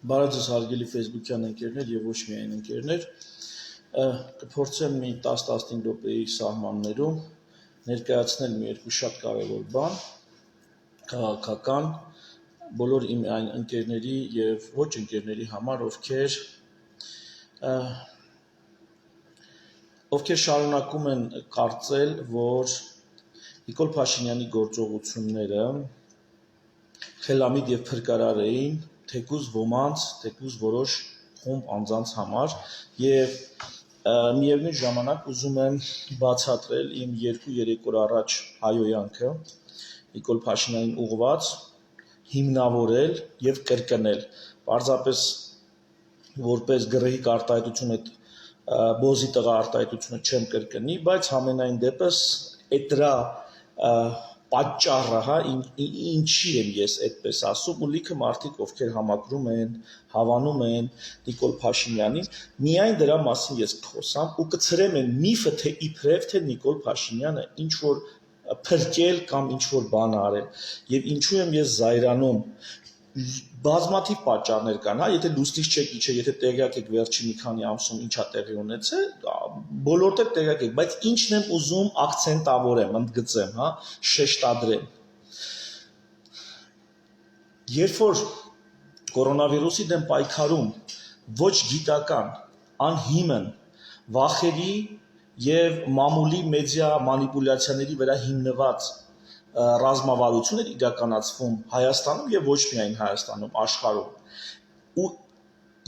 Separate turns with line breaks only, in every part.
Բարև ձեզ հարգելի Facebook-յան ընկերներ եւ ոչ միայն ընկերներ, կփորձեմ մի 10-15 րոպեի սահմաններում ներկայացնել մի երկու շատ կարևոր բան, քաղաքական, բոլոր իմ այն ընկերների եւ ոչ ընկերների համար, ովքեր շարունակում են կարծել, որ Նիկոլ Փաշինյանի գործողությունները խելամիտ եւ փրկարար էին թեկուզ ոմանց, թեկուզ որոշ խումբ անձանց համար եւ միևնույն ժամանակ ուզում եմ բացատրել իմ 2-3 օր առաջ հայոյանքը Նիկոլ Փաշինյանին ուղղված, հիմնավորել եւ կրկնել։ Պարզապես որպես գրեհիկ արտահայտություն այդ բոզի տղա արտահայտությունը չեմ կրկնի, բայց համենայն դեպս այդ դրա պատճառը, ինչի եմ ես այդպես ասում, ու լիքը մարդիկ, ովքեր համակրում են, հավանում են Նիկոլ Փաշինյանին, միայն դրա մասին ես կխոսամ ու կցրեմ այն միֆը, թե իբրև թե Նիկոլ Փաշինյանը ինչ որ փրկել կամ ինչ որ բան արել, եւ ինչու եմ ես զայրանում, բազմաթիվ պատճառներ կան, եթե լուսնից չեք իջել, եթե տեղյակ եք վերջի մի քանի ամսում ինչա տեղի ունեցել, բոլորդ եք տեղյակ եք, բայց ինչն եմ ուզում ակցենտավորեմ, ընդգծեմ, շեշտադրեմ։ Երբ որ կորոնավիրուսի դեմ պայքարում ոչ գիտական, անհիմն, վախերի եւ մամուլի մեդիա մանիպուլյացիաների վրա հիմնված ռազմավարություն էր իրականացվում Հայաստանում եւ ոչ միայն Հայաստանում, աշխարհում։ Ու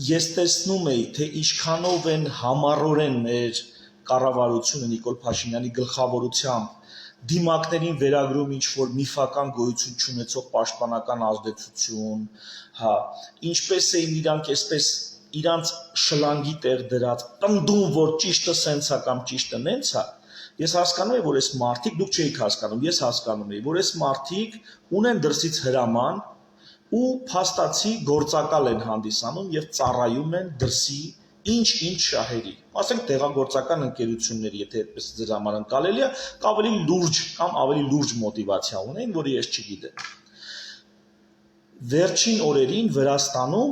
ես տեսնում էի, թե ինչքանով են համառորեն մեր կառավարությունը Նիկոլ Փաշինյանի գլխավորությամբ դիմակներին վերագրում ինչ որ միֆական գոյություն չունեցող պաշտպանական ազդեցություն, ինչպես էին իրանք այսպես իրանց շլանգի տեղ դրած, տնդում որ ճիշտը սենց է կամ ճիշտը նենց է։ Ես հասկանում եմ, որ այս մարդիկ, դուք չէիք հասկանում, ես հասկանում էի, որ այս մարդիկ ունեն դրսից հրաման ու փաստացի գործակալ են հանդիսանում եւ ծառայում են դրսի ինչ շահերի։ Ասենք տեղագործական ընկերությունների, եթե այդպես ձեր համար ընկալելի է, ավելի լուրջ կամ ավելի լուրջ մոտիվացիա ունեն, որը ես չգիտեմ։ Վերջին օրերին Վրաստանում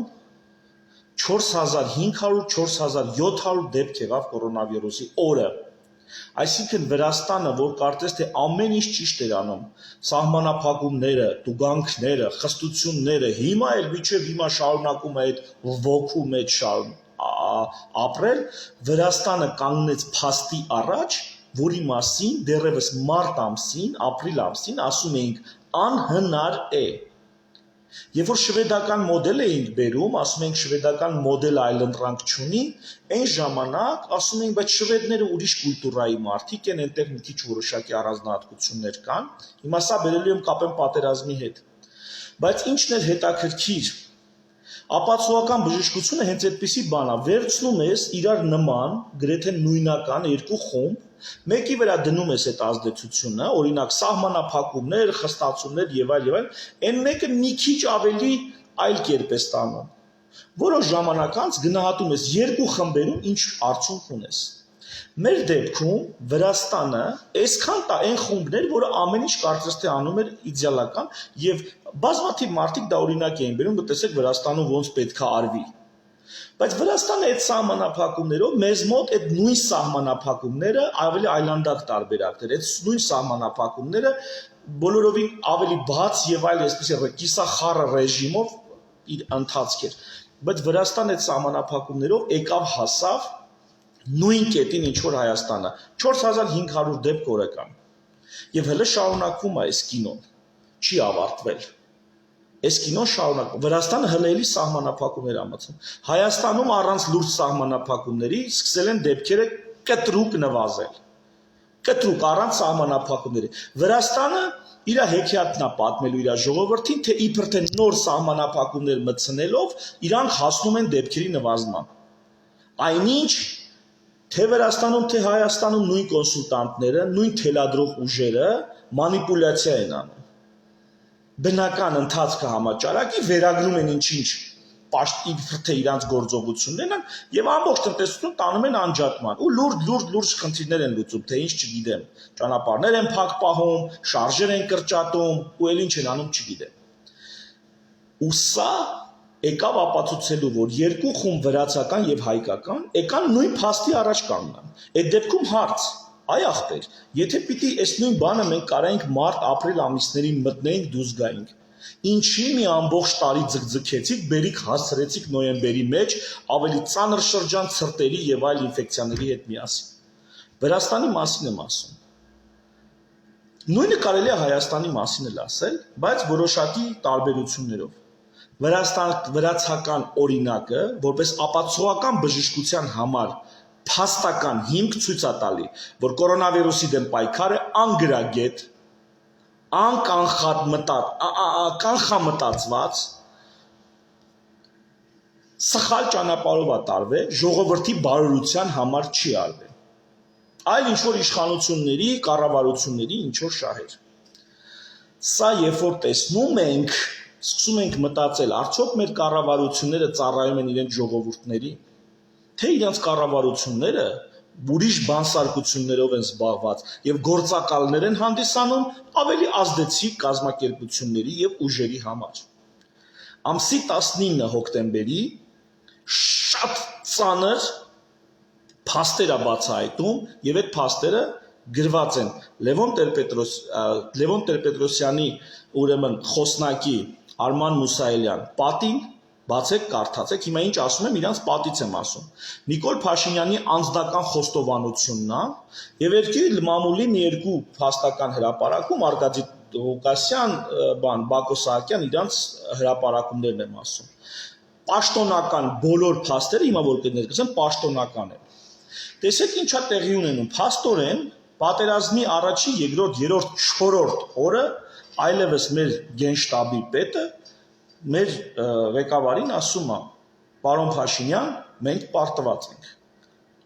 4500-4700 դեպք եղավ կորոնավիրուսի օրը։ Այսինքն Վրաստանը, որ կարծես թե ամեն ինչ ճիշտ էր անում, սահմանափակումները, տուգանքները, խստությունները, հիմա էլ միջև հիմա շարունակում է այդ ոգու մեջ ապրել, Վրաստանը կանգնեց փաստի առաջ, որի մասին դեռևս մարտ ամսին, ապրիլ ամսին ասում էինք անհնար է։ Երբ որ շվեդական մոդել էինք բերում, ասում ենք շվեդական մոդելը այլընտրանք չունի, այն ժամանակ ասում ենք, բայց շվեդները ուրիշ կուլտուրայի մարդիկ են, այնտեղ մի քիչ որոշակի առանձնահատկություններ կան։ Հիմա սա բերելու եմ կապեմ պատերազմի հետ։ Բայց ինչն է հետաքրքիր, ապացուական բժշկությունը հենց այդպիսի բան է, վերցնում ես իրար նման, գրեթե նույնական երկու խումբ, մեկի վրա դնում ես այդ ազդեցությունը, օրինակ սահմանափակումներ, խստացումներ եւ այլ, այն մեկը մի քիչ ավելի այլ կերպ է ստանում։ Որոշ ժամանակ անց գնահատում ես երկու խմբերում ինչ արդյունք ունես։ Մեր դեպքում Վրաստանը այսքան այն խումբն էր, որը ամեն ինչ կարծես թե անում էր իդեալական եւ բազմաթիվ մարդիկ դա օրինակ էին բերում, տեսեք Վրաստանում ոնց պետք է արվի։ Բայց Վրաստանը այդ սահմանափակումներով մեզ մոտ այդ նույն սահմանափակումները ավելի այլանդակ տարբերակներ, այդ նույն սահմանափակումները բոլորովին ավելի բաց եւ այլ այսպես կիսախառը ռեժիմով իր ընթացք էր։ Բայց Վրաստանը այդ սահմանափակումներով եկավ հասավ նույն կետին ինչ որ Հայաստանը 4500 դեպք օրական եւ հələ շարունակվում է այս կինոն չի ավարտվել այս կինոն շարունակվում Վրաստանը հələ էլի սահմանափակումներ ամացում Հայաստանում առանց լուրջ սահմանափակումների սկսել են դեպքերը կտրուկ նվազել կտրուկ առանց սահմանափակումների Վրաստանը իր հեքիաթն է պատմելու իր ժողովրդին թե իբր թե նոր սահմանափակումներ մտցնելով իրանք հասնում են դեպքերի նվազման այնինչ թե Վրաստանում, թե Հայաստանում նույն կոնսուլտանտները, նույն թելադրող ուժերը մանիպուլյացիա են անում։ Բնական ընթացքը համաճարակի վերագրում են ինչ-ինչ պաշտիվ թե իրանց գործողություններն են եւ ամբողջ տնտեսություն տանում են անջատման ու լուրջ խնդիրներ են լուծում, թե ինչ չգիտեմ, ճանապարհներ են փակ պահում, շարժեր են կրճատում ու էլ ինչ են անում չգիտեմ։ Ու սա եկավ ապացուցելու, որ երկու խումբ վրացական եւ հայկական եկան նույն փաստի առաջ կանգնան։ Այդ դեպքում հարց, այ ախպեր, եթե պիտի այս նույն բանը մենք կարայինք մարտ-ապրիլ ամիսներին մտնեինք դուրս գայինք, ինչի մի ամբողջ տարի ձգձգեցիք, բերիք հասցրեցիք նոյեմբերի մեջ ավելի ծանր շրջան ցրտերի եւ այլ ինֆեկցիաների հետ միասին։ Վրաստանի մասին եմ ասում։ Նույնը կարելի է Հայաստանի մասին էլ ասել, բայց որոշակի տարբերություններով։ Վրացական օրինակը, որպես ապացուցողական բժշկության համար փաստական հիմք ցույց է տալի, որ կորոնավիրուսի դեմ պայքարը անգրագետ, կանխամտածված, սխալ ճանապարհով է տարվել, ժողովրդի բարօրության համար չի արվել։ Այլ ինչ-որ իշխանությունների, կառավարությունների ինչ-որ շահեր։ Սա երբ որ տեսնում ենք, սկսում ենք մտածել, արդյոք մեր կառավարությունները ծառայում են իրենց ժողովուրդների, թե իրենց կառավարությունները ուրիշ բանսարկություններով են զբաղված եւ գործակալներ են հանդիսանում ավելի ազդեցիկ կազմակերպությունների եւ ուժերի համար։ Ամսի 19 հոկտեմբերի շատ ծանր փաստեր է բացահայտում եւ այդ փաստերը գրված են Լևոն Տեր-Պետրոսյանի ուրեմն խոսնակի Արման Մուսայելյան պատին, բացեք, կարդացեք, հիմա ինչ ասում եմ, իրանց պատից եմ ասում։ Նիկոլ Փաշինյանի անձնական խոստովանությունն է եւ երկի մամուլի մի երկու փաստական հրապարակում Արգադի Ղուկասյան, Բակո Սահակյան իրանց հրապարակումներն եմ ասում։ Պաշտոնական բոլոր փաստերը հիմա որ կներկայացնեմ պաշտոնական են։ Տեսեք ինչա տեղի ունենում, փաստորեն պատերազմի առաջի, երկրորդ, երրորդ, չորրորդ օրը այլևս մեր գենշտաբի պետը մեր ղեկավարին ասում է. «Պարոն Փաշինյան, մենք պարտված ենք։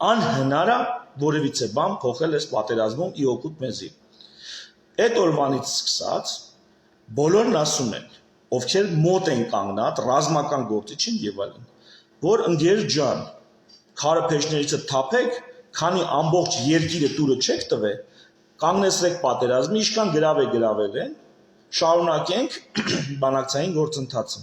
Անհնար է որևիցե բան փոխել այս պատերազմում ի օգուտ մեզի»։ Այդ օրվանից սկսած բոլորն ասում են, ովքեր մոտ են կանգնած, ռազմական գործիչին եւ այլն, որ ընկեր ջան, քարը փեշներիցը թափեք, քանի ամբողջ երկիրը տուրը չեք տվել, կանգնեցրեք պատերազմի, ինչքան գրավել են, շարունակենք բանակցային գործընթացը։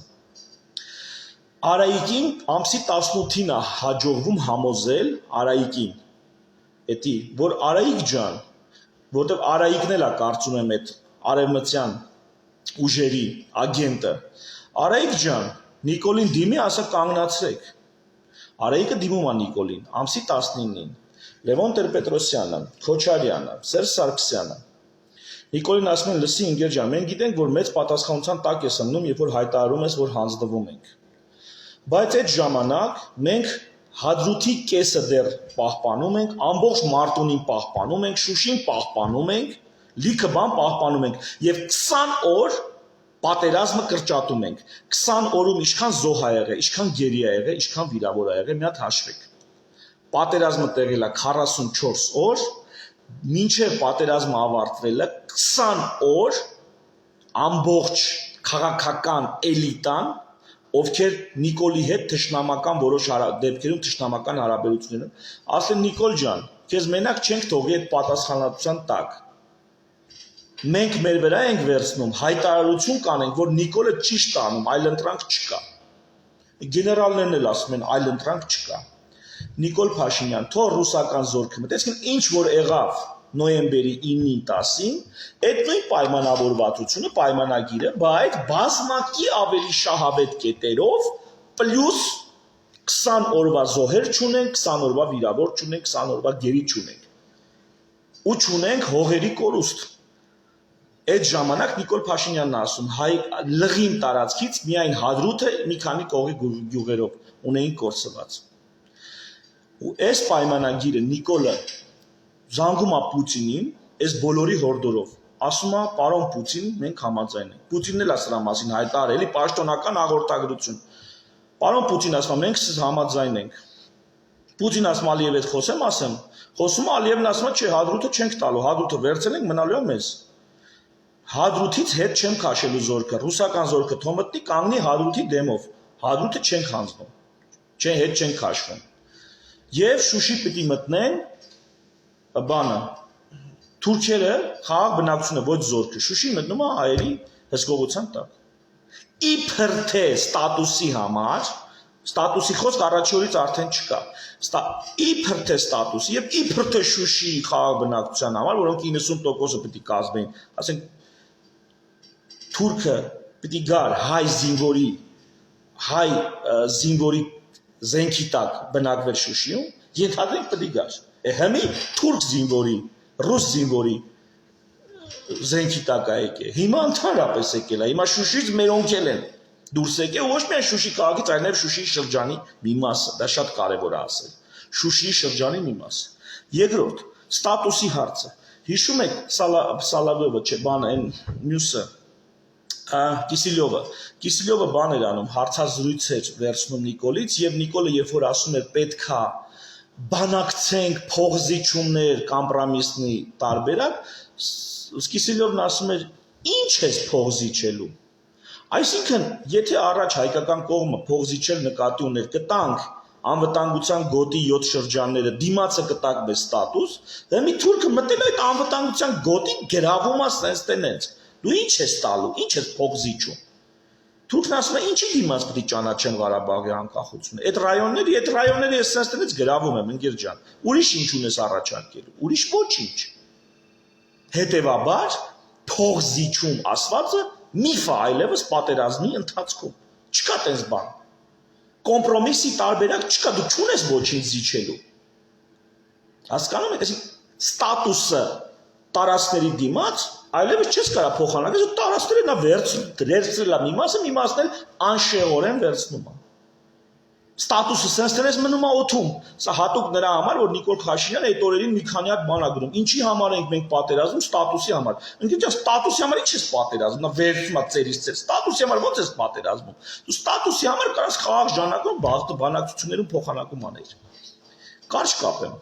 Արայիկին ամսի 18-ին է հաջողվում համոզել Արայիկին, էդի, որ Արայիկ ջան, որտեվ Արայիկն էլ է կարծում եմ այդ արևմտյան ուժերի ագենտը, Արայիկ ջան, Նիկոլին դիմի, ասա կանգնացրեք։ Արայիկը դիմում է Նիկոլին, ամսի 19-ին, Լևոն Տեր-Պետրոսյանը, Քոչարյանը, Սերժ Սարգսյանը։ Նիկոլին ասում են, լսի ընկեր ջան, մենք գիտենք, որ մեծ պատասխանատվության տակ ես ընկնում, երբ որ հայտարարում ես, որ հանձնվում ենք։ Բայց այդ ժամանակ մենք Հադրութի կեսը դեռ պահպանում ենք, ամբողջ Մարտունին պահպանում ենք, Շուշին պահպանում ենք, լիքը բան պահպանում ենք եւ 20 օր պատերազմը կրճատում ենք։ 20 օրում ինչքան զոհ ա եղել, ինչքան գերի ա եղել, ինչքան վիրավոր ա եղել, մի հատ հաշվեք։ Պատերազմը տեղել է 44 օր, մինչև պատերազմը ավարտվելը 20 օր ամբողջ քաղաքական էլիտան, ովքեր Նիկոլի հետ թշնամական որոշ դեպքերում թշնամական հարաբերություններ են, ասեն Նիկոլ ջան, քեզ մենակ չենք թողի այդ պատասխանատվության տակ։ Մենք մեր վրա ենք վերցնում, հայտարարություն կանենք, որ Նիկոլը ճիշտ է անում, այլ ընտրանք չկա։ Գեներալներն էլ ասում են, այլ ընտրանք չկա։ Նիկոլ Փաշինյան, թող ռուսական զորքը մտածեն, ինչ որ եղավ նոյեմբերի 9-ին 10-ին, այդ նույն պայմանավորվածությունը, պայմանագիրը, բայց բազմակի ավելի շահավետ կետերով, պլյուս 20 օրվա զոհեր չունենք, 20 օրվա վիրավոր չունենք, 20 օրվա գերի չունենք։ Ու չունենք հողերի կորուստ։ Այդ ժամանակ Նիկոլ Փաշինյանն ասում, հայ լղին տարածքից միայն Հադրութը մի քանի կողի գյուղերով ունեին կորսված։ Ու այս պայմանագիրը Նիկոլը զանգում է Պուտինին, այս բոլորի հորդորով, ասում է, պարոն Պուտին, մենք համաձայն ենք։ Պուտինն էլ է սրա մասին հայտարարել, էլի պաշտոնական հաղորդագրություն։ Պարոն Պուտին ասում է, մենք համաձայն ենք։ Պուտին ասում Ալիև հետ ասեմ, խոսում է Ալիևն ասում է, չէ, Հադրութը չենք տալու, Հադրութը վերցել ենք, մնալու է մեզ։ Հադրութից հետ չեմ քաշելու զորքը, ռուսական զորքը թոմտնի կանգնի Հադրութի դեմով, Հադրութը չենք հանձնում, հետ չենք քաշվում։ Եվ Շուշի պիտի մտնեն բանը, թուրքերը խաղաղ բնակչությունը ոչ զորքը, Շուշի մտնում է հայերի հսկողության տակ։ իբր թե ստատուսի համար, ստատուսի խոսք առաջորից արդեն չկա, իբր թե ստատուսի եւ իբր թե Շուշիի խաղաղ բնակչության համար, որոնք 90%-ը պետք է կազմեն, ասենք թուրքը պետք է գար հայ զինվորի զենքի տակ բնակվել Շուշիում, ենթադրենք պետք է գար, հիմի թուրք զինվորի, ռուս զինվորի զենքի տակ է եկել, հիմա ընդհանրապես եկել է, հիմա Շուշիից մերոնքել են դուրս եկել, ոչ միայն Շուշի քաղաքից, այլև Շուշիի շրջանի մի մասը, դա շատ կարևոր է ասել, Շուշիի շրջանի մի մասը։ Երկրորդ, ստատուսի հարցը, հիշում եք Սալավյովը, չէ, բանը, այն մյուսը, Կիսիլյովը բան էր անում, հարցազրույց էր վերցնում Նիկոլից, եւ Նիկոլը երբ որ ասում էր պետքա բանակցենք փողզիչումներ կոմպրոմիսնի տարբերակ, Կիսիլյովն ասում էր ինչ ես փողզիչելու։ Այսինքն, եթե առաջ հայկական կողմը փողզիչել նկատի ուներ կտանք անվտանգության գոտի 7 շրջանները դիմացը կտակվի ստատուս, դա մի թուրքը մտել այդ անվտանգության գոտի գրավում է sense տենենց։ Դու ինչ ես տալու, ինչ ես փողզիչում։ Թուրքն ասում է ինչի դիմաց պետք է ճանաչեմ Ղարաբաղի անկախությունը։ Այդ ռայոնները ես sense տենից գրավում եմ ընկեր ջան։ Ուրիշ ինչ ունես առաջարկելու, ուրիշ ոչինչ։ Հետևաբար փողզիչում ասվածը միֆ է այլևս պատերազմի ընթացքում։ Չկա տես բան։ Կոմպրոմիսի տարբերակ չկա, դու չունես ոչինչ զիջելու։ Հասկանում եք, այսինքն ստատուսը տարածքների դիմաց այլևս չես կարող փոխանակել, ու տարածքները նա վերցրել է մի մասն էլ անշեղորեն վերցնում է։ Ստատուսը sense տես մնում է օթում։ Սա հատուկ նրա համար, որ Նիկոլ Փաշինյանը այդ օրերին մի քանի հատ բան ա գրում։ Ինչի համար ենք մենք պատերազմում ստատուսի համար։ Ինքն ջան ստատուսի համար ի՞նչ ես պատերազմում։ Նա վերցնում է ծերից ծեր։ Ստատուսի համար ո՞նց ես պատերազմում։ Դու ստատուսի համար կարաս խաղաղ ժանակում բանակցություններում փոխանակում անել։ Կարճ կապեմ։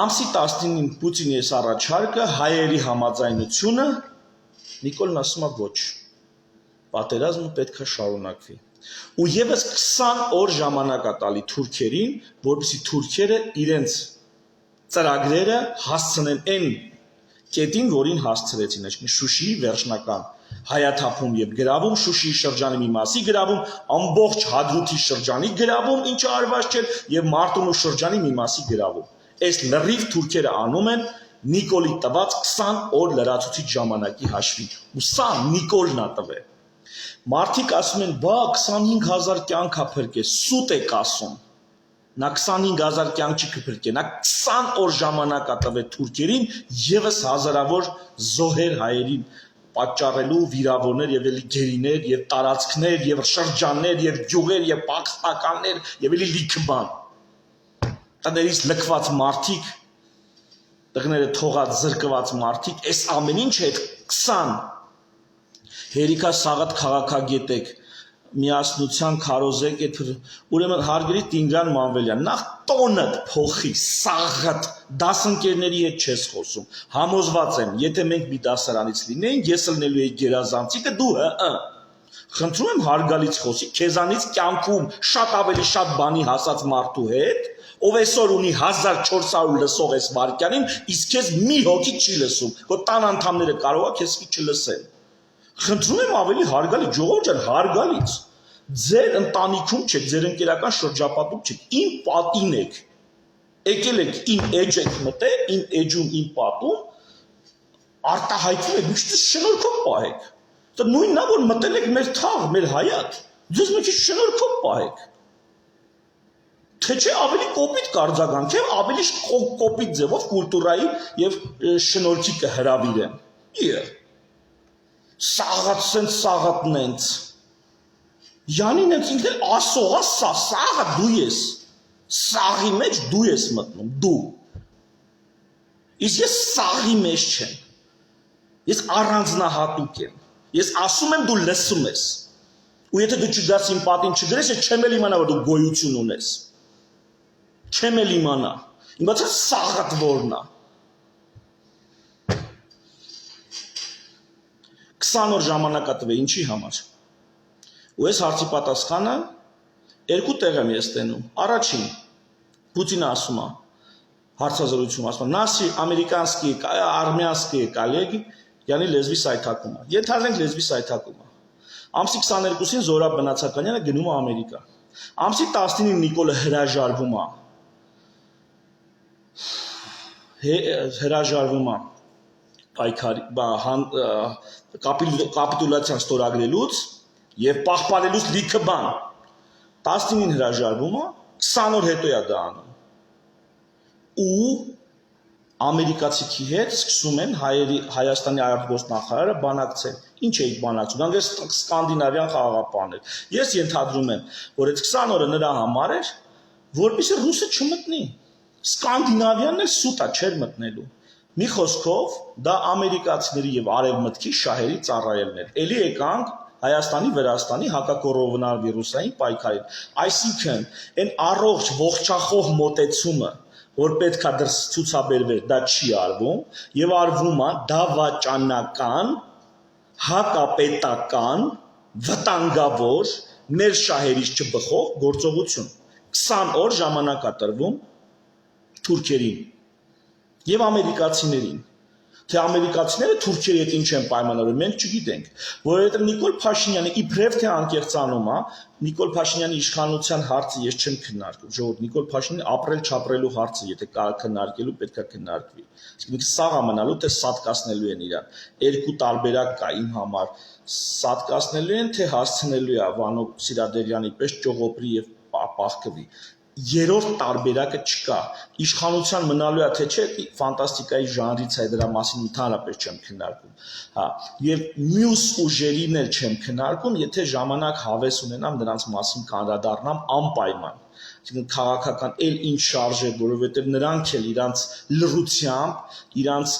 Ամսի 19-ին Պուտինի այս առաջարկը հայերի համաձայնությունը Նիկոլն ասում է ոչ։ Պատերազմը պետք է շարունակվի։ Ու եւս 20 օր ժամանակ է տալի թուրքերին, որպեսզի թուրքերը իրենց ծրագրերը հասցնեն այն կետին, որին հասցրեցին, այսինքն Շուշիի վերջնական հայաթափում եւ գրավում, Շուշիի շրջանի մի մասի գրավում, ամբողջ Հադրութի շրջանի գրավում, ինչը արված չէր, եւ Մարտունու շրջանի մի մասի գրավում։ Այս լրիվ թուրքերը անում են Նիկոլի տված 20 օր լրացուցիչ ժամանակի հաշվին։ Ու սա Նիկոլն է տվել։ Մարդիկ ասում են, բա 25000 կյանք է փրկել, սուտ եք ասում։ Նա 25000 կյանք չի փրկել, նա 20 օր ժամանակ է տվել թուրքերին եւս հազարավոր զոհեր հայերին պատճառելու վիրավորներ եւ էլի գերիներ եւ տարածքներ եւ շրջաններ եւ գյուղեր եւ պակստականներ եւ էլի լիքը բան։ Տներից լքված մարդիկ, տղները թողած զրկված մարդիկ, այս ամեն ինչը այդ 20 հերիքա սաղատ քաղաքագետեք, միասնության քարոզեք, ուրեմն հարգելի Տիգրան Մանվելյան, նախ տոնդ փոխի, սաղատ, դասընկերների հետ չես խոսում, համոզված եմ, եթե մենք մի դասարանից լինեինք, ես լնելու էի գերազանցիկը, դու խնդրում եմ հարգալից խոսի, քեզանից կյանքում շատ ավելի շատ բանի հասած մարդու հետ, ով այսօր ունի 1400 լսող այս վարքյանին, իսկ քեզ մի հոգի չի լսում, քո տան անդամները կարող է քեզ չլսեն։ Խնդրում եմ ավելի հարգալի ժողովուրդ ջան, հարգալից։ Ձեր ընտանիքում չեք, ձեր ընկերական շրջապատում չեք, իմ պատին եք։ Եկել եք իմ էջ եք մտել, իմ էջում իմ պատում արտահայտում եք, ինչ շնորհքով պահեք։ Դա նույնն է, որ մտել եք մեր թաղ, մեր հայատ։ Ձեզ մի քիչ շնորհքով պահեք։ Թե չէ ավելի կոպիտ կարձագանք, թե ավելի կոպիտ ձևով կուլտուրայի եւ շնորհքի կհրավիրեն։ Սաղատ սենց սաղատն ենց։ Յանին ենց ինքն ասողա սաղը դու ես։ Սաղի մեջ դու ես մտնում, դու։ Իսկ ես սաղի մեջ չեմ։ Ես առանձնահատուկ եմ։ Ես ասում եմ դու լսում ես։ Ու եթե դու չգաս իմ պատին չգրես, ես չեմ էլ իմանա, որ դու գոյություն ունես։ Չեմ էլ իմանա։ Իմացա սաղատ որն է։ 20 օր ժամանակ է տվել, ինչի համար։ Ու այս հարցի պատասխանը երկու տեղ եմ ես տենում։ Առաջին, Պուտինը ասում է, հարցազրույցում ասում է, «Наши американские, армянские коллеги, yani լեզվի սայթակում է։ Ենթադրենք լեզվի սայթակում է։ Ամսի 22-ին Զորաբ Բնացականյանը գնում է Ամերիկա։ Ամսի 19-ին Նիկոլը հրաժարվում է պայքարի կապիտուլյացիան ստորագրելուց եւ պահպանելուց լիքը բան 19-ին հրաժարվում է 20 օր հետո է դա անում ու ամերիկացիքի հետ սկսում են Հայաստանի արտգործնախարարը բանակցել ինչ է բանակցում գանգես սկանդինավյան խաղաղապահներ ես ենթադրում եմ որ այդ 20 օրը նրա համար էր որպեսզի ռուսը չմտնի սկանդինավյանն էլ սուտա չէր մտնելու մի խոսքով դա ամերիկացիների եւ արևմտքի շահերի ծառայելն էր էլի եկանք Հայաստանի Վրաստանի հակակոռոնար վիրուսային պայքարին այսինքն այն առողջ ողջախոհ մոտեցումը որ պետքա դրս ցուցաբերվեր դա չի արվում եւ արվում է դավաճանական հակապետական վտանգավոր մեր շահերից չբխող գործողություն 20 օր ժամանակ է տրվում թուրքերին եւ ամերիկացիներին թե ամերիկացիները թուրքերի հետ ինչ են պայմանավորել մենք չգիտենք որովհետեւ Նիկոլ Փաշինյանը իբրև թե անկեղծանում է Նիկոլ Փաշինյանի իշխանության հարցը ես չեմ քննարկում ժողովուրդ Նիկոլ Փաշինյանը ապրել չապրելու հարցը եթե կարող քննարկելու պետքա քննարկվի իսկ սաղ ամնալու թե սատկացնելու են իրան երկու տարբերակ կա իմ համար սատկացնելու են թե հասցնելու է Վանո Սիրադերյանի պես ճողոպրի եւ պահկվի երրորդ տարբերակը չկա իշխանության մնալու է թե չէ ֆանտաստիկայի ժանրից է դրա մասին ընդհանրապես չեմ քննարկում հա եւ մյուս ուժերին էլ չեմ քննարկում եթե ժամանակ հավես ունենամ նրանց մասին կանդրադառնամ անպայման այսինքն քաղաքական էլ ինչ շարժ է որովհետեւ նրանք էլ իրանց լռությամբ իրանց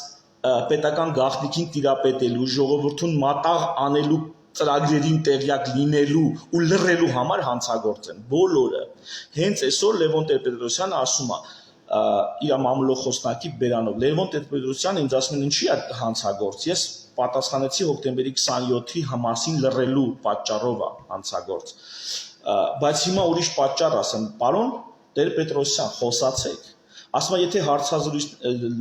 պետական գաղտնիքին տիրապետելու ժողովրդուն մատաղ անելու ծրագրերին տեղյակ լինելու ու լռելու համար հանցագործ են բոլորը հենց այսօր Լևոն Տեր-Պետրոսյանը ասում է իր մամուլոխոսնակի բերանով Լևոն Տեր-Պետրոսյանը ինձ ասում են ինչի է հանցագործ ես պատասխանեցի հոկտեմբերի 27-ի համասին լռելու պատճառով է հանցագործ բայց հիմա ուրիշ պատճառ ասեմ պարոն Տեր-Պետրոսյան խոսացեք ասում եմ եթե հարցազրույց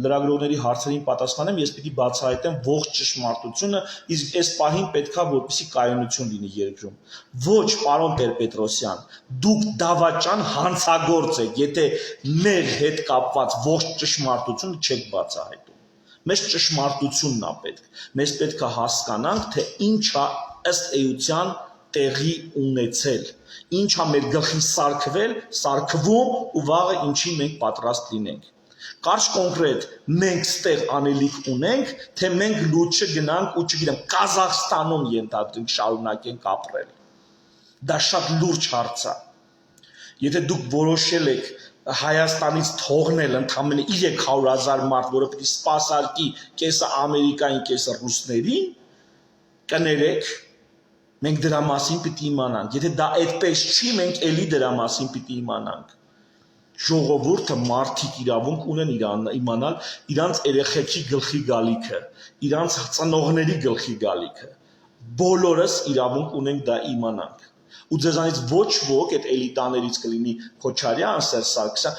լրագրողների հարցերին պատասխանեմ ես պիտի բացահայտեմ ողջ ճշմարտությունը իսկ այս պահին պետքա որպեսզի կայունություն լինի երկրում ոչ պարոն Տեր-Պետրոսյան դուք դավաճան հանցագործ եք եթե մեր հետ կապված ողջ ճշմարտությունը չեք բացահայտում մեզ ճշմարտությունն է պետք մեզ պետք է հասկանանք թե ինչ է ըստ էության տեղի ունեցել ինչ է մեր գլխի սարքվում ու վաղը ինչի մենք պատրաստ լինենք կարճ կոնկրետ մենք ստեղ անելիք ունենք թե մենք լուծը գնանք ու չգիտեմ Կազախստանում ենթադրենք շարունակենք ապրել դա շատ լուրջ հարց է եթե դուք որոշել եք Հայաստանից թողնել ընդամենը 300,000 մարդ որը պիտի սպասարկի կեսը Ամերիկային կեսը ռուսներին կներեք մենք դրա մասին պիտի իմանանք եթե դա այդպես չի մենք էլի դրա մասին պիտի իմանանք ժողովուրդը մարդիկ իրավունք ունեն իմանալ իրանց երեխեքի գլխի գալիքը իրանց ծնողների գլխի գալիքը բոլորս իրավունք ունենք դա իմանանք ու ձեզանից ոչ ոք այդ էլիտաներից կլինի Քոչարյան, Սերժ Սարգսյան,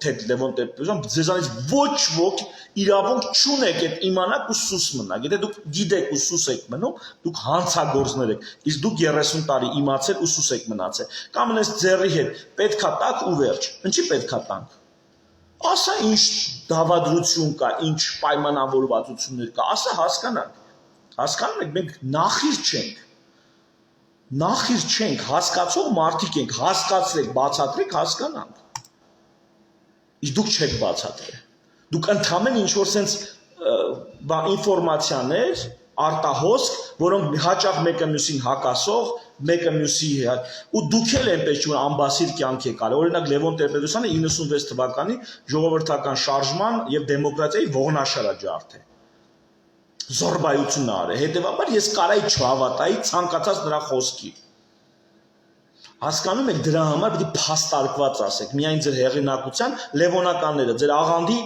թե Լևոն Տեր-Պետրոսյան, ձեզանից ոչ ոք իրավունք չունեք այդ իմանաք ու սուս մնաք։ Եթե դուք գիտեք ու սուս եք մնում, դուք հանցագործներ եք, իսկ դուք 30 տարի իմացել ու սուս եք մնացել։ Կամ նես ձեռի հետ պետքա տակ ու վերջ։ Ինչի պետքա տանք։ Ասա ինչ դավադրություն կա, ինչ պայմանավորվածություններ կա, ասա հասկանանք։ Հասկանում եք, մենք նախիր չենք, հասկացող մարդիկ ենք, հասկացրեք, բացատրեք, հասկանանք։ Իսկ դուք չեք բացատրել։ Դուք ընդհանրեն ինչ-որ սենց ինֆորմացիաներ, արտահոսք, որոնք հաճախ մեկը մյուսին հակասող, մեկը մյուսի ու դուք էլ այնպես չուն ամբասիր կյանք եք արել։ Օրինակ Լևոն Տեր-Պետրոսյանը 96 թվականի ժողովրդական շարժման եւ դեմոկրատիայի ողնաշարը ջարդել։ Զորբայություն արել։ Հետևաբար ես կարայի չհավատայի ցանկացած նրա խոսքի։ Հասկանում եք դրա համար պիտի փաստարկված ասեք։ Միայն ձեր հեղինակության լևոնականները, ձեր աղանդի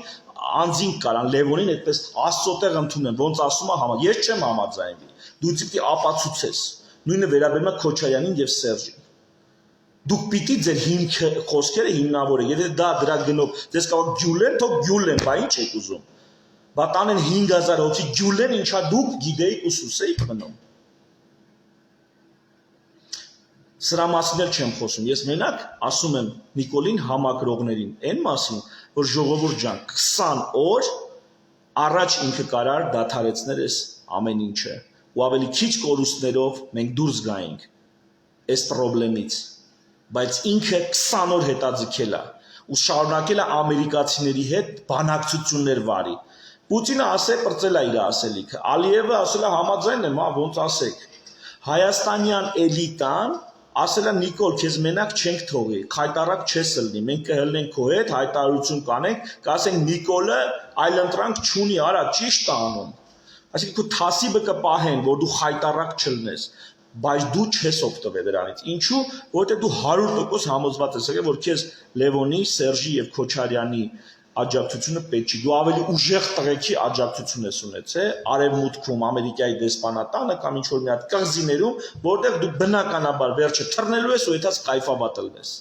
անձին կարան Լևոնին այդպես աստծոտեղ ընդունեն, ոնց ասում է համա։ Ես չեմ համաձայնվի։ Դու պիտի ապացուցես։ Նույնը վերաբերում է Քոչարյանին եւ Սերժին։ Դուք պիտի ձեր խոսքերը հիմնավորեք։ Եթե դա դրա գնով ձեզ կարող գյուլեն, թող գյուլեն, բա ինչ եք ուզում։ Բա տանեն 5000 հոգի գյուլեն, ինչա դուք գիտեիք ու սուսեիք մնում։ Սրա մասին էլ չեմ խոսում։ Ես մենակ ասում եմ Նիկոլին համակրողներին այն մասին, որ ժողովուրդ ջան 20 օր առաջ ինքը կարար դադարեցնել այս ամեն ինչը ու ավելի քիչ կորուստներով մենք դուրս գայինք այս խնդրից, բայց ինքը 20 օր հետաձգել է ու շարունակել է ամերիկացիների հետ բանակցություններ վարի։ Պուտինը ասել պրծել է իր ասելիքը, Ալիևը ասել է համաձայն եմ, ոնց ասեք։ Հայաստանյան էլիտան ասել է Նիկոլ, քեզ մենակ չենք թողի, խայտարակ չես ելնի, մենք կհելնենք քո հետ, հայտարարություն կանենք, կասենք Նիկոլը այլընտրանք չունի, արա ճիշտ է անում։ Այսինքն քո թասիբը կպահեն, որ դու խայտարակ չլնես, բայց դու չես օգտվել դրանից։ Ինչու՞, որովհետև դու 100% համոզված ես եղել, որ քեզ Լևոնի, Սերժի եւ Քոչարյանի աջակցությունը պետք չի։ Դու ավելի ուժեղ տղեկի աջակցություն ես ունեցել Արևմուտքում, Ամերիկայի դեսպանատանը կամ ինչ-որ մի հատ կղզիներում, որտեղ դու բնականաբար վերջը թռնելու ես ու հետաց կայֆաբատել ես։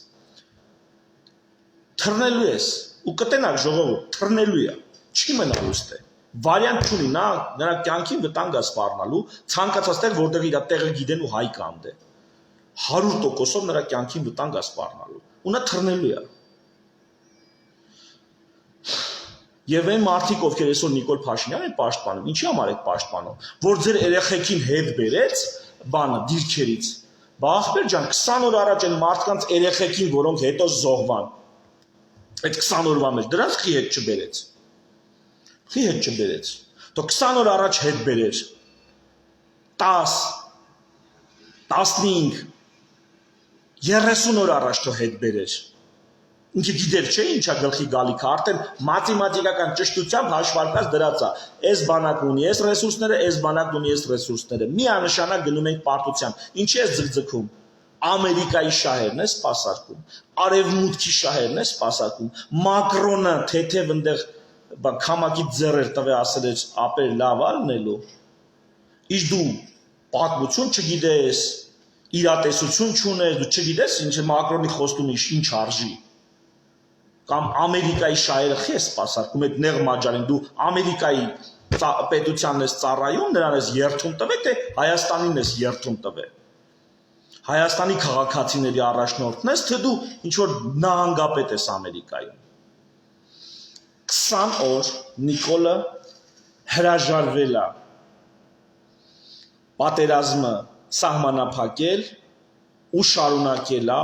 Թռնելու ես ու կտենակ ժողովուրդ, թռնելու է, չի մնալու ստե։ Վարիանտ չունի, նրա կյանքին վտանգ է սպառնալու, ցանկացած տեղ, որտեղ իր տեղը գիտեն ու հայ կանդե։ 100%-ով նրա կյանքին վտանգ է սպառնալու։ Ու նա թռնելու է։ Եվ այն մարդիկ, ովքեր այսօր Նիկոլ Փաշինյանն են պաշտպանում, ինչի համար եք պաշտպանում, որ ձեր երեխեքին հետ բերեց բանը դիրքերից։ Բա ախպեր ջան, 20 օր առաջ են մարդկանց երեխեքին, որոնք հետո զոհվան։ Այդ 20 օրվա մեջ դրանց խի հետ չբերեց։ Խի հետ չբերեց։ Դու 20 օր առաջ հետ բերեր։ 10 15 30 օր առաջ դու հետ բերեր։ Ինքը գիտեր չէ ինչա գլխի գալիքը, արդեն մաթեմատիկական ճշտությամբ հաշվարկած դրած է։ Այս բանակը ունի այս ռեսուրսները, այս բանակը ունի այս ռեսուրսները։ Միանշանակ գնում ենք պարտության։ Ինչի է ձգձգում։ Ամերիկայի շահերն է սպասարկում, Արևմուտքի շահերն է սպասարկում։ Մակրոնը թեթև այնտեղ քամակի ձեռեր տվե ասել էր ապեր լավ ալնելու։ Իսկ դու պատմություն չգիտես, իրատեսություն չունես, դու չգիտես ինչ Մակրոնի խոստումը ինչ արժի։ Կամ Ամերիկայի շահերը խի է սպասարկում այդ նեղ մաջարին, դու Ամերիկայի պետությանն ես ծառայում, նրան ես երթում տվել, թե Հայաստանին ես երթում տվել։ Հայաստանի քաղաքացիների առաջնորդն ես, թե դու ինչ-որ նահանգապետ ես Ամերիկայում։ 20 օր Նիկոլը հրաժարվել է պատերազմը սահմանափակել ու շարունակել է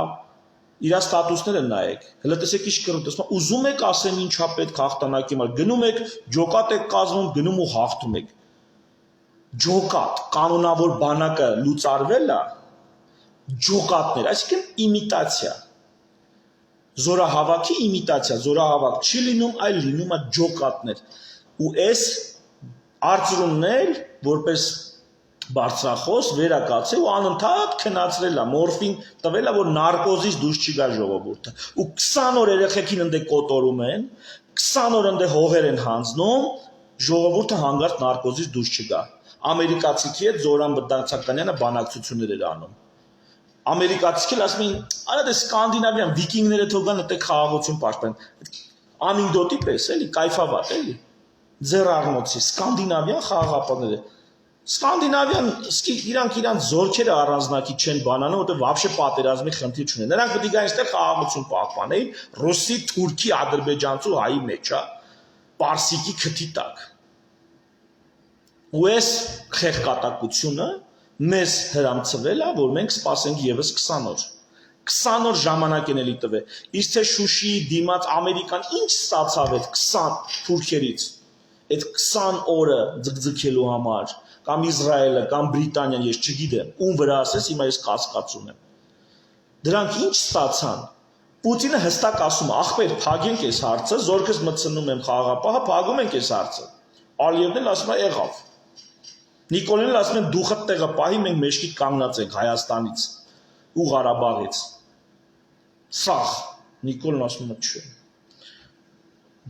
իր ստատուսները նայեք, հələ տեսեք ինչ կրում, ուզում եք ասեմ ինչա պետք հաղթանակի համար, գնում եք, ջոկատ եք կազմում, գնում ու հաղթում եք։ Ջոկատ, կանոնավոր բանակը լուծարվել է, ջոկատներ, այսինքն իմիտացիա։ Զորահավաքի իմիտացիա, զորահավաք չի լինում, այլ լինում է ջոկատներ։ Ու այս արծրումն էլ որպես բարձրախոս վերակացել ու անընդհատ քնացրել է, մորֆին տվել է, որ նարկոզից դուրս չի գա ժողովուրդը։ Ու 20 օր երեխեքին ընդ կոտորում են, 20 օր ընդ հողեր են հանձնում, ժողովուրդը հանգարտ նարկոզից դուրս չգա։ Ամերիկացիքի հետ Զորան Բդանցականյանը բանակցություններ էր անում։ Ամերիկացիքն ասում են, արա դե սկանդինավյան վիկինգները թողան այդտեղ խաղաղություն պաշտպան։ Անեկդոտի պես էլի, կայֆավատ էլի։ Ձեռ առնոցի սկանդինավյան խաղաղապահները։ Սկանդինավյան իրանք զորքերը առանձնակի չեն բանանում, որտեղ вообще պատերազմի խնդիր չունեն։ Նրանք պետք է այստեղ խաղաղություն պահպանեին Ռուսի, Թուրքի, Ադրբեջանցու հայի մեջ, Պարսիկի քթի տակ։ Ու այս խեղկատակությունը մեզ հրամցվել է, որ մենք սպասենք եւս 20 օր։ 20 օր ժամանակ են էլի տվել։ Իսկ թե Շուշիի դիմաց Ամերիկան ինչ ստացավ այդ 20 թուրքերից։ Այդ 20 օրը ձգձգելու համար կամ Իսրայելը կամ Բրիտանիան, ես չգիտեմ, ում վրա ասես, հիմա ես կասկածում եմ։ Դրանք ինչ ստացան։ Պուտինը հստակ ասում է, ախպեր, փագենք այս հարցը, զորքս մտցնում եմ խաղաղապահը, փագում ենք այս հարցը։ Ալիևն էլ ասում է, եղավ։ Նիկոլին էլ ասում են, դու խտ տեղը պահի, մենք մեջքիդ կանգնած ենք Հայաստանից ու Ղարաբաղից։ Սաղ, Նիկոլն ասում է, չէ։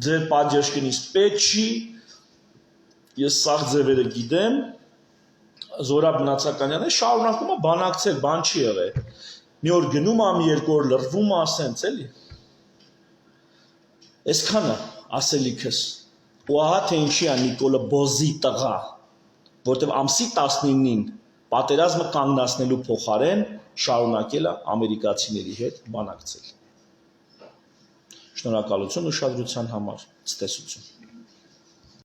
Ձեր պատժեշկին իսկ պետք չի, ես սաղ ձևերը գիտեմ, Զորաբ Բնացականյանը շարունակում է բանակցել, բան չի եղել։ Մի օր գնում է, մի երկու օր լրվում է, ասենց էլի։ Այսքանը ասելիքս։ Ու ահա թե ինչի է Նիկոլը բոզի տղա, որտեղ ամսի 19-ին պատերազմը կանգնացնելու փոխարեն շարունակել է ամերիկացիների հետ բանակցել։ Շնորհակալություն ուշադրության համար, ցտեսություն։